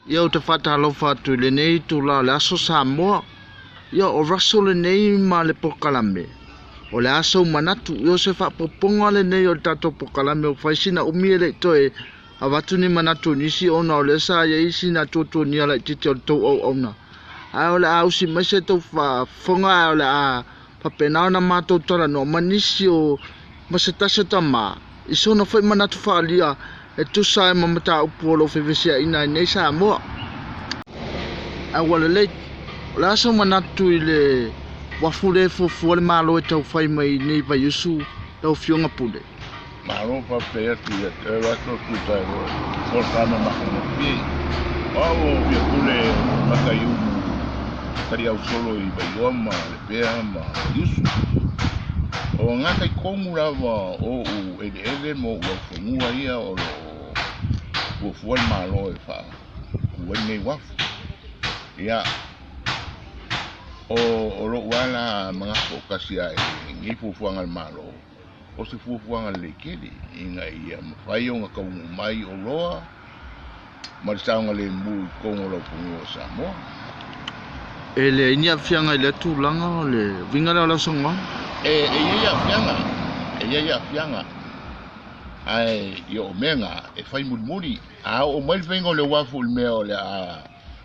Ia o te whatalofa atu le nei tu la le aso Samoa. Ia o raso le nei ma le pokalame. O le aso manatu ia se whapoponga le nei o le tato pokalame o whaisina umie le toe a watu ni manatu nisi ona o le sa ia isi na tutu ni ala titi o tau au ona. Ai o le a usi maise tau whafonga o le a papenao na mātou tala no manisi o masetase tama. Iso na whai manatu whaalia e tusa e mamata upu o lo whiwesia ina nei Samoa. Ai wale le o le aso manatu i le wafure fufu le malo e tau whai mai nei vai usu tau fionga pule. Malo pa pe atu ia te rato kutai o forkana makana pi. Au ia kule makai umu kari au solo i Baioma le pea ma usu. O ngata i kongu rawa o u ele mo ua whangua ia o lo fufuan malo e wha kuwen nei wafu. Ia o lo wala mga pokasia e ngi fufuanga malo. O se fufuanga le kere inga ia mawhai o nga kaungu mai o loa marisaunga le mui kongo lau pungu o Samoa. E le inia fianga i le tūlanga o le vinga leo lau songa? E ia fianga. Ai, i o menga, e whai muri. A o mai vengo le wafu le mea o le a...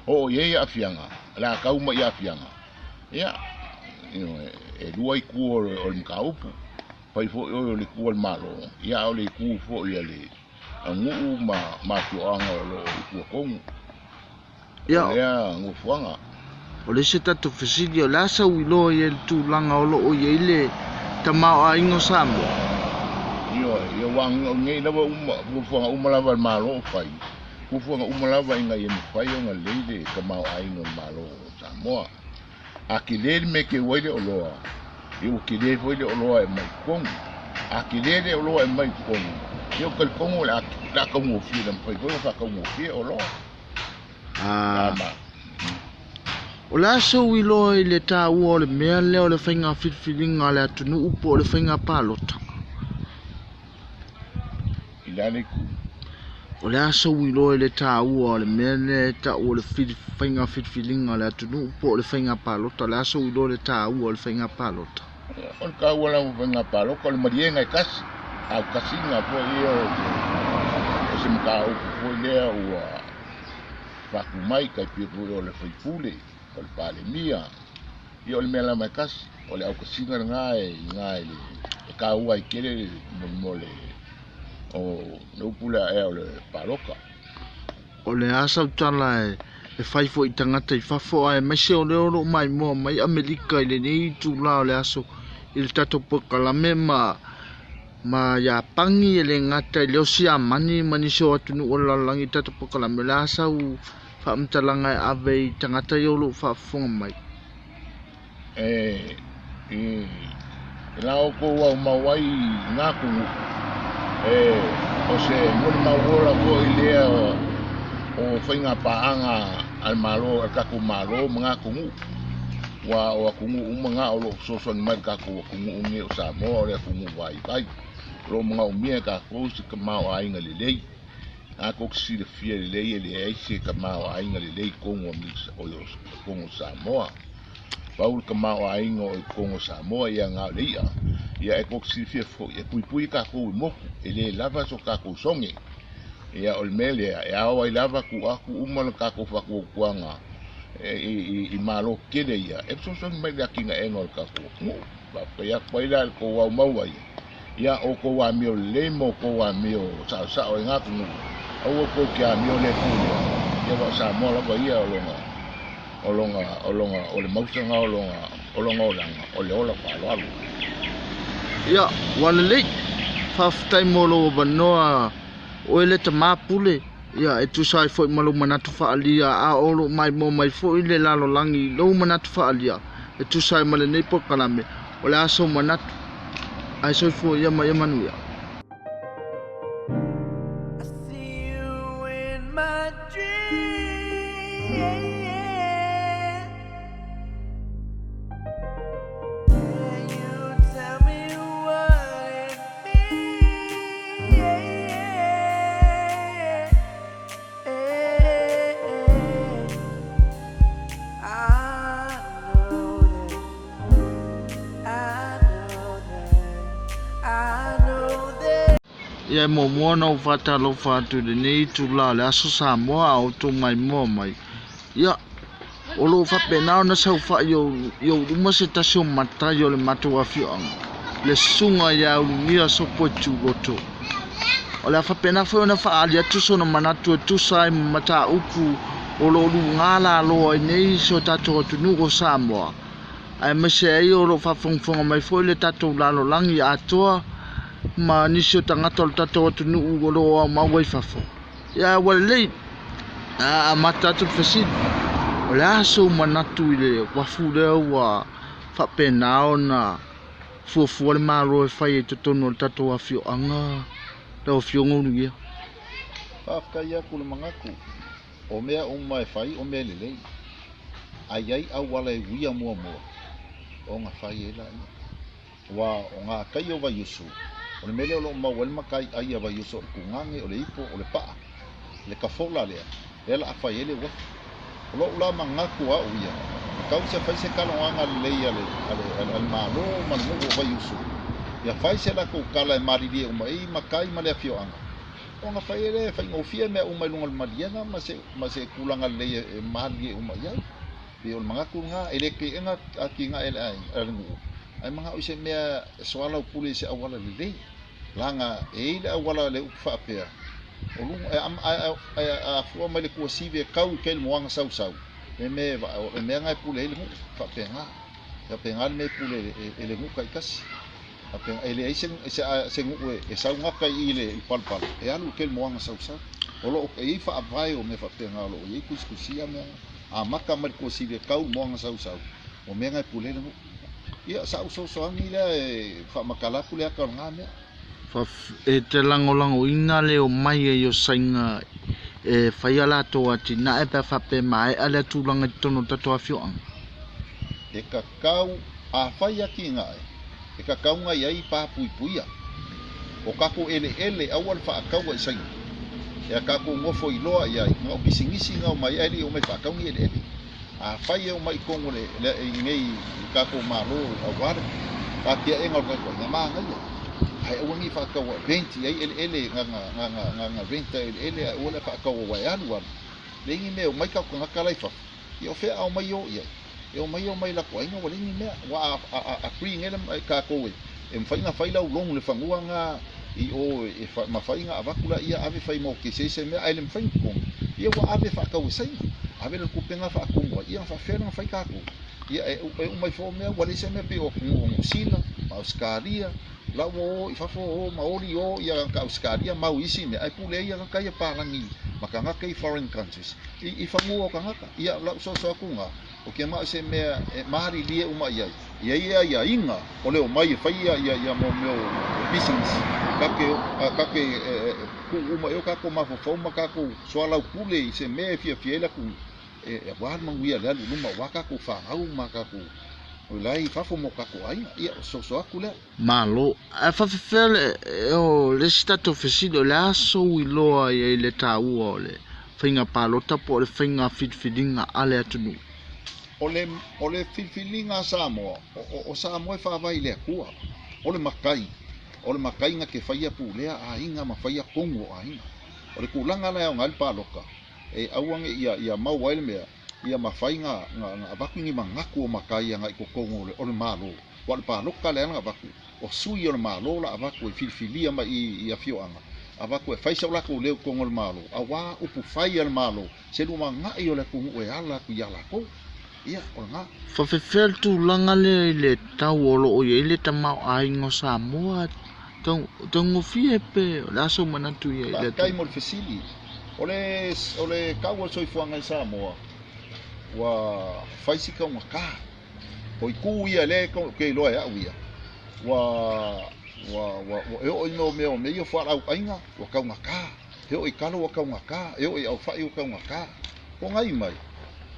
O ia fianga. La kauma ia fianga. Ia, e lua i kua o le mkaupu. Whai fo o le kua le malo. Ia o le kua fo ia le... A nguu ma tuanga o lo i kua kongu. Ia. Ia, ngufuanga. O le se tatu whisiri o lasa uilo i el tūlanga o lo o i eile tamao a ingo Samoa. Ia wang ngei lawa ngufuanga umalawa malo o whai. Ngufuanga umalawa inga i mwhai o nga leide tamao a ingo malo o Samoa. A ki leile me ke waile o loa. Ia ki leile waile o loa e mai kongu. A ki leile o loa e mai kongu. Ia kal kongu la kongu o fia na mwhai kongu wha kongu o fia o loa. O le aso uilo i le tā ua o le mea leo le whainga whitwhiringa le atunu upo o le whainga pālota. Ilane ku. O le aso uilo i le tā ua o le mea le tā ua le whainga whitwhiringa le atunu upo o le whainga pālota. Le aso uilo le tā ua o le whainga pālota. O le kā ua la whainga pālota, o le marienga i kasi. Au kasi ngā po ia o se mga upo po ia ua whakumai kai pia po o le whaipule. O le palemia ia o le mea la mai kasi o le au kasinga ngai le e ka ua i kere mo le o le upula e o le paloka o le asa utala e whaifo i tangata i whafo ai maise o le oro mai moa mai Amerika i le nei tu la o le aso i le tato pokalame ma ya pangi e le ngata i leo si amani maniso atunu o lalangi tato pokalame le asa u whaamtalanga e ave i tangata i olo whaafonga mai. E la o ko wa mawai ngā kungu. O se mori mawora ko i lea o whainga paanga al malo, al kaku malo, mga kungu. O kungu umanga o lo soso ni mai kaku kungu unge o Samoa o le kungu wai kai. Lo mga umia kaku si kamao ainga lelei. Ako si le fia lelei le aise kamao ainga lelei kongo o kongo Samoa. Paul kamao ainga o kongo Samoa ia ngā leia. Ia e si fia fo ia pui kako i moku ele lava so kako songe. Ia o le mele e awa i lava ku aku umana kako whaku kuanga i malo kere ia. E so mai la kinga enga o kako. Pa ia paila ko wa maua ia. Ia o ko wa mio lemo ko wa mio sa o ngā kungu. Au ko kia mio le kulia. Ia wa Samoa lava ia o longa o le mausanga o longa o le ola whaloalu. Ia, wale lei, whaftai molo o banoa o ele ta mapule. Ia, e tu sai fo i malu manatu whaalia a olo mai mo mai fo i le lalo langi lo manatu whaalia. E tu sai male nei pokalame o le aso manatu. Ai soi fo ia mai manuia. ia mo na ufata lo fatu de nei tu la le aso Samoa au tu mai mo mai ia o lo fa pena na sa fa yo uma se tasio mata yo le matu afio le sunga ya unia so pochu goto o la fa pena fo na fa ali tu so na manatu tu sai mata upu o lo lu ngala lo nei so tato tu nu go Samoa ai me se yo lo fa fong mai fo le tato la lo langi atoa ma nisio tangata o tato tu nu go lo ma wai fa fo ya wale a mata tu fasi o la so manatu ile wa fu le wa fa pena ona fu le maro e fai to tono tato afio anga tau fio ngonu ia pa kaya ku le mangaku o mea e fai o mea lelei ai au wala e wia mua o nga fai e la wa o nga kai o vai usu o le mele o lo mau makai ai a vai usu o kungange o le ipo o le paa le kafola lea e la a fai ele wa o lo ula mangaku a uia kau se fai se kalonga lelei ale malo manu o vai usu ia fai se la ko kala e maridi o mai makai ma le afio anga o nga fai ele fai ngofia me o mai lunga le madiana ma se kulanga le e mali o mai ai e o mangaku nga ele ke nga aki nga ele ai ngu ai manga o se mea soala o pule se awala le dei langa e ile awala le ufa pea o lu a fu mai le ko sive kau ke le moanga sau me nga pule ele mu fa pea nga ya pea me pule ele ngu kai kas ape ele ai se ngu e sau nga kai ile palpal e alu ke le moanga sau o lo e fa vai o me fa pea nga lo e kuskusia me a maka mai ko sive kau moanga sau o me nga pule ele mu ia sa so ni le fa makala ku le ka ngame fa e te langolango ina le o mai e yo sainga e fai ala to ati na e pa fa pe mai ala tu langa tono tato afio ang e ka kau a fai aki nga e ka kau nga ia pa puipuia o ka ko ele awal fa kau wa sai e ka ko ngofo iloa ia nga bisingisi nga mai ali o mai fa kau ni ele a fai o mai kongo le ngei ka ko malo awar ka kia enga ko na manga ia ai o ngi fa ka wa 20 ai ele nga 20 ele o le fa ka wa anu wa le ngi me o mai ka ko nga lai fa io fe au mai o ia o mai la ko inga wa le ngi me wa a free ngela ka ko e mfai nga fai la long le fangua nga i o e fa ma fai nga avakula ia ave fai mo ke se me ai le mfai ko ia wa ave fa ka wa sai ave le kupenga fa kumwa ia fa fena fa ka ko ia e mai fo me wale se me pe o sila ma uskaria la wo i fa fo ma ori o ia ka uskaria ma uisi me ai pule ia ka ia parangi maka nga kai foreign countries i fa ngo ka nga ia la so ku nga o ke ma se me mari lie uma ia ia inga o le o mai fa ia mo meu business ka ke ku uma eu ka ko ma fo ma ka ko so la pule se me fia ku e wa manguia le luma waka ko fa au maka ko o lai fa fo mo ka ko ai ia so akule malo a fa fel o le stato fesido la so ilo ai le tau ole finga palota po le finga fitfidinga ale atunu ole fitfidinga Samoa o Samoa fa vai le kua ole makai nga ke faia pulea a inga ma faia kongo a inga ole kulanga la ngal paloka e awang ia mau waile mea ia mafai nga abaku ngi mangaku o makai nga i kongo le malo wal pa loka le nga abaku o sui o malo la abaku e filfilia ma i afio anga abaku e faisa la ko le kongo le malo awa upu fai al malo se lu manga i o le kongo e ala ku ya la ko ia o nga fa fel tu langa le tau olo o ile tamau ai ngo Samoa tong fie pe la so manatu ia le kai mo fesili ole kawa soi fuanga i Samoa wa faisi ka ngaka o ku ia le ko ke lo ya uia wa e o me yo fa au ainga wa ka ngaka e o ikalo wa ka ngaka e o au fa i ka ngaka ko ngai mai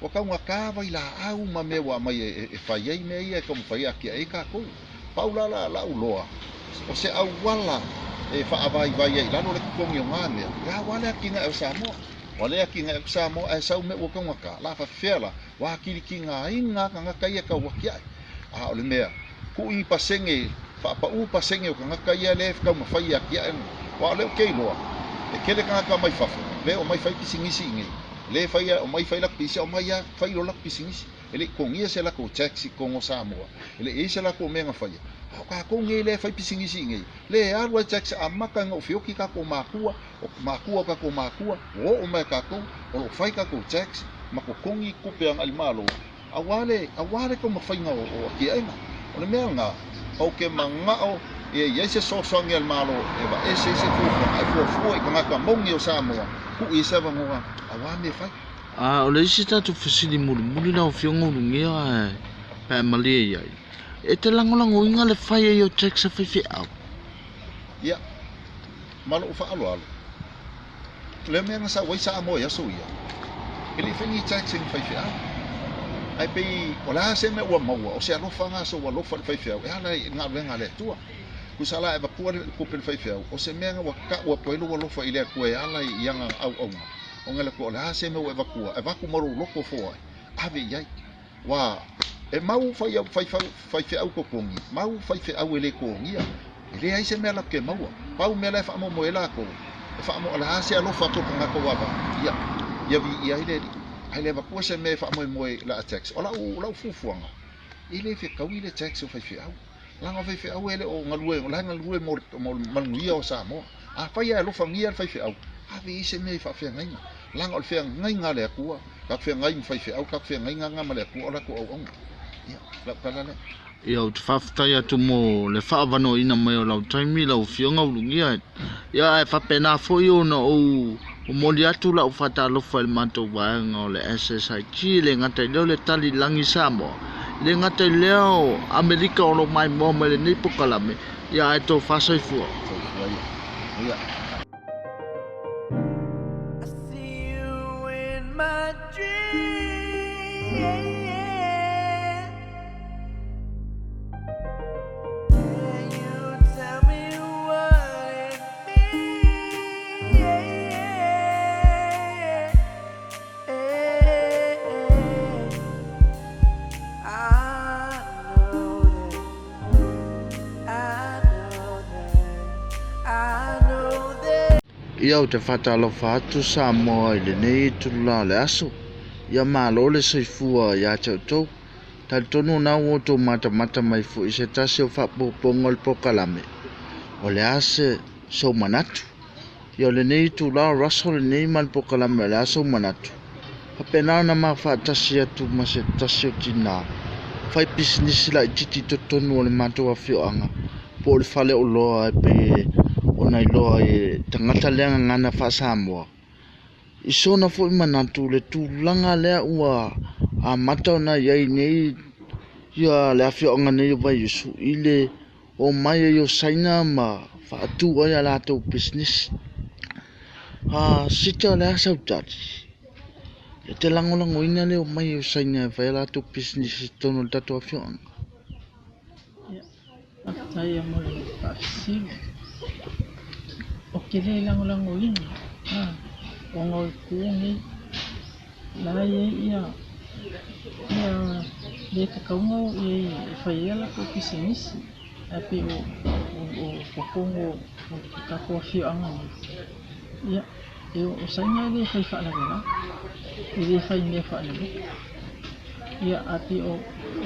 wa ka ngaka vai la au ma me wa mai e fa ye me ia ko fa ia ki ai ka ko paula la uloa o se au wala e fa avai vai ai lano le kongi o ngane ya wala kinga e Samoa wala kinga e Samoa e sau me o ka ngaka la fa fela wa kiri kinga inga ka ngaka ia ka wakia a ole mea ku i pasenge fa pa u pasenge o ka ngaka ia le ka ma fai ia kia wa le ke loa e kele ka mai fa le o mai fai pisingisi ngi le fai o mai fai la pisi o mai ya fai lo la pisingisi ele ko ngia se la ko taxi ko ngo Samoa ele e se la ko menga fai ka ko ngi le fai pisingisi ngi le alwa taxi amaka ngo fioki ka ko makua ka ko makua o mai ka ko o fai ka ko taxi ma ko kongi ko pe ang almalo awale ko mafai ngo o ki ai o le menga o ke manga o e se so ngi almalo e ba ese fu e ka mongi o Samoa ku isa va ngo awame fai o le isi tatu fasili muli na o fiongo lungia pa malia ia e te langolango inga le fai e o taxa fai au ia malo fa alo le menga sa wai sa mo ya so ia ele feni taxa fai au ai pe ola se me wa maua o se alo fa nga so wa lo fa fai au e ala nga venga le tua ku sala e ba ku ko pen fai au o se menga wa ka wa poilo wa lo fa ile ku e ala yang au o ngala ko la se me evaku mo loko fo ave yai wa e mau fai au ko kongi mau fai au ele ko ngia ele ai se me la ke mau pau me la fa mo ela ko fa mo la se alo fa to ka ko wa ya vi ya ile evaku se me fa mo la tax ola fu fuanga ile fe ka ile tax fai au la nga fai au ele o ngalue mo manguia o Samoa a fai alo fa ngia fai au ave se me fa fe ngai langa o fe ngai ngale akua ka fe ngai fai au ka fe ngai nga male akua ola ko au ya la kala le ia o te whaftai atu mo le whaavano ina mai o lau taimi lau fionga ulungia ia e whapena foi o na o moli atu lau whata alofa il mato waenga o le SSIG le ngatai leo le tali langi Samoa le ngatai leo Amerika o lo mai mo me le nipo kalame ia e tō whasai fua ia ia o te whatalofa atu Samoa i le nei tula le aso ia malo le soifua ia tautou talitonu na o tō mata mai fu i se tasi o whapoponga le pokalame o le ase so manatu ia o le nei tula o raso le nei man pokalame le aso manatu hapena na ma whaatasi atu ma se tasi o tina whai pisinisi la i titi totonu o le matua whioanga po le whale o loa e pe ona i loa e tangata leanga ngana wha Samoa. I sona fo i manatu le tūlanga lea ua a mata ona iai nei ia le awhionga nei o vai usu i le o mai e o saina ma wha atu ai a lātou business. Sita le asau tati. E te langolango ina le o mai e o saina e vai a lātou business tono le tatu awhionga. Atai mo le whaafisiru. O ke le langolango ina. O ngoi kuengi. La ia le kakaunga i whaiela ko pisinisi. Ape o popongo o kako whioanga. Ia. O saina le whai whaalawela. I le whai mea whaalawela. Ia api o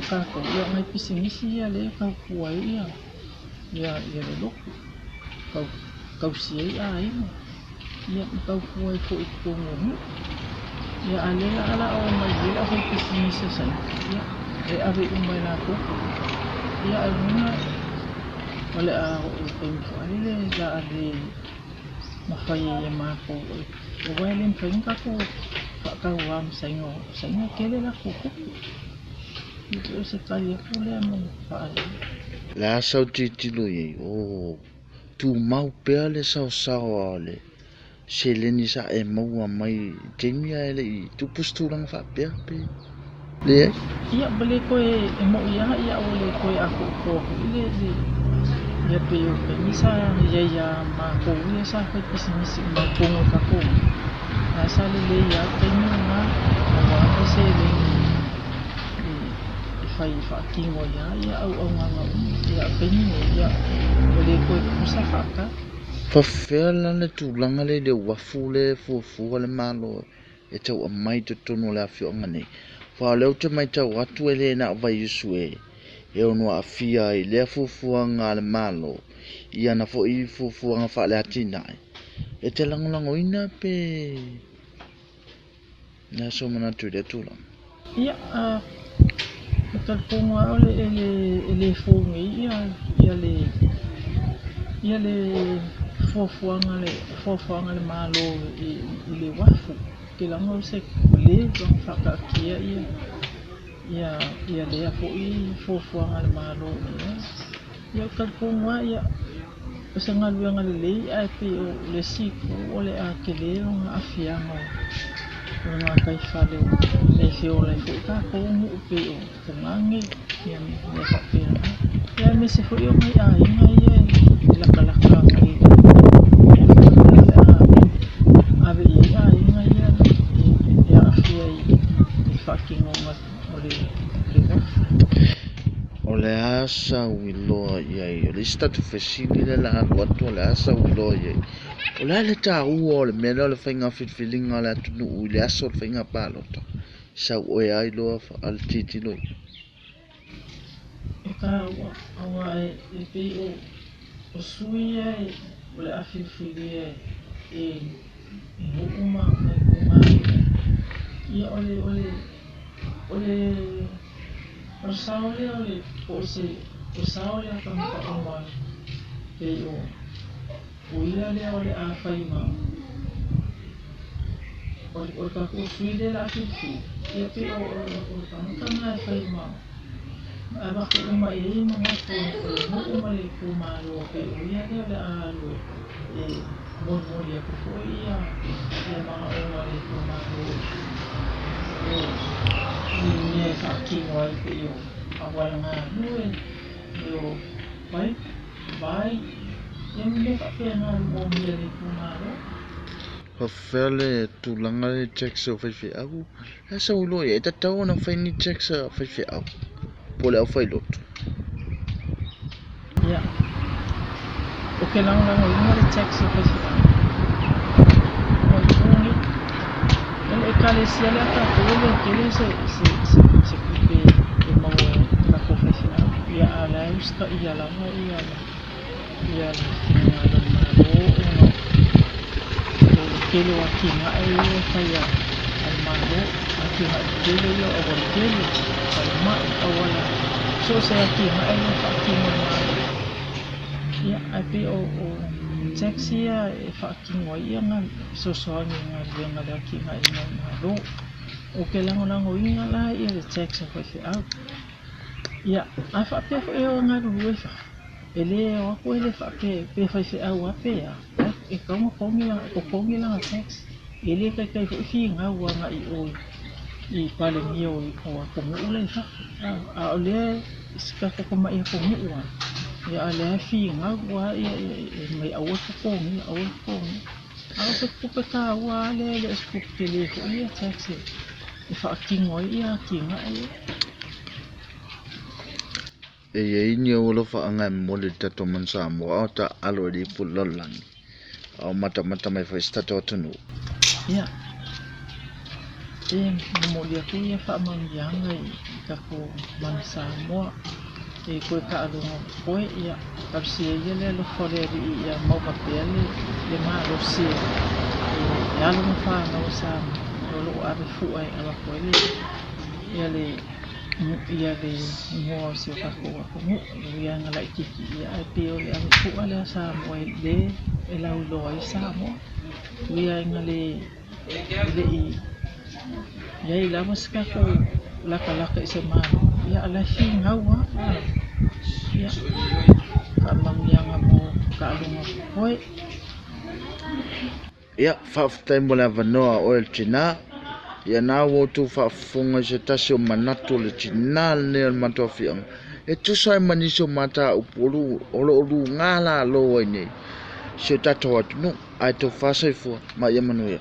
kako. Ia ngai pisinisi ia le kau kuai ia. Ia le loko. Kau siai a ina. Ia kau kuai ko i kongo. Ia alela ala o mai lela hoi pisinisi sai. Ia e ave umai la koko. Ia aluna wale a o penko. Alele la ale mawhai e mako. O wailen penka ko whakauam saingo. Saingo kele la koko. Ito se kaya pule mo whaale. La asau titilo i tu mau pea le sao ale. Se leni sa e maua mai Jamie ele i tu posturang fa pea pe. Le ia bele ko e mo ia ole ko aku ko ile ia pe o pe misa ia ma ko ia sa ko pisinisi ma ko ka ko. Asa le ia pe no na wa se le fai fa kingo ia au nga ia pe ni ia bele ko e kusa fa ka Whawhela le tūlanga le wafu le fuafua le malo e tau a mai te tono le awhionga nei. Wha leo te mai tau atu e le na vai Yesu e onua a fia i le fuafua ngā le malo i ana fo i fuafua ngā wha le atina e te langolango ina pe na so mana tu le tūlanga. Ia, talponga ole ele fongi ia le fofuanga le malo i le wafu ke lango se le don whakaakia ia le a i fofuanga le malo ia talponga ia o se ngaluanga le lei a pe o le siku o le a ke le o ngā awhianga o ngā kaifale me feo lai ko ka kongu pe o tangangi ia me whapea ia me se fo i o mai a inga ia laka mai ave ia inga ia afia i fucking o le asa wiloa iai o le statu fesili le la atu o le asa wiloa iai o le ta ua o le mele o le whainga whitwhilinga o le atunu ui le asa o le whainga pālota sau oe ai loa al titi loi e ka awa e pei o sui e o le awhiwhiri e hukuma ia o saole o saole a kamaka uma pei o ia lea o le a whaima o ka kusui le la awhiwhiri ia pei o kamaka ngā whaima a wako uma e mga kone o uma le kumaro pe o ia lea le a alo e monmori a kufo ia mga uma le kumaro i me whakingo ai pe o awala ngā nue o vai ia me whapea ngā monmori le kumaro Whawhele tūlanga le teksa o whaiwhi au asa uloa e tatau ana whaini teksa o whaiwhi au pole au whailotu. Ia. O ke lango inga le taxi o whaiwhi au. O tūngi. E kale sia le ata pole kele se kipe e mau e kako whaiwhi au. Ia a la usta ia langa ia la whina la maro o kele wa kinga e whaia al maro a kinga kele ia o wale kele al mai awala so se aki mai no fucking ia ape o taxi e fucking ia nga so nga venga da ki nga ro o ke lango inga la ia le taxi fa au ia a fa pe e o nga ro fa ele o ko ele fa pe fa au ape ia e como kongi la taxi ele kai fi nga wa nga I o I pale mio o komu ule fa a ole ska ko ma I komu wa ya ale fi nga wa mai awo ko a se ko ka wa le ko tele ko ia taxi e fa kingo ia kinga e ini o lo fa anga mo le tato mansa mo ata alo di pulolang o mata mai fa stato tunu ya e mo dia ku ia fa mangianga I ka ko mansa mo e ko ka alo ko ia ka si ia le lo fore ia mo ka pele le ma lo si e alo mo fa no sa lo ave fu ai ala ko ia le mo si ka ko mo ia ngala tiki ia pe o le ave fu ala sa mo le e la lo ai sa mo ia ngale le ia ila maska ko laka se ma ia ala singa wa ia kamang yang mo kalunga koi ia fa tempo la vanoa o el china ia na wo tu fa funga se tasio manato le china le mato fiang e tu sai maniso mata upolu olu ngala lo ni se tato no ai to fa sai fu ma ia manuia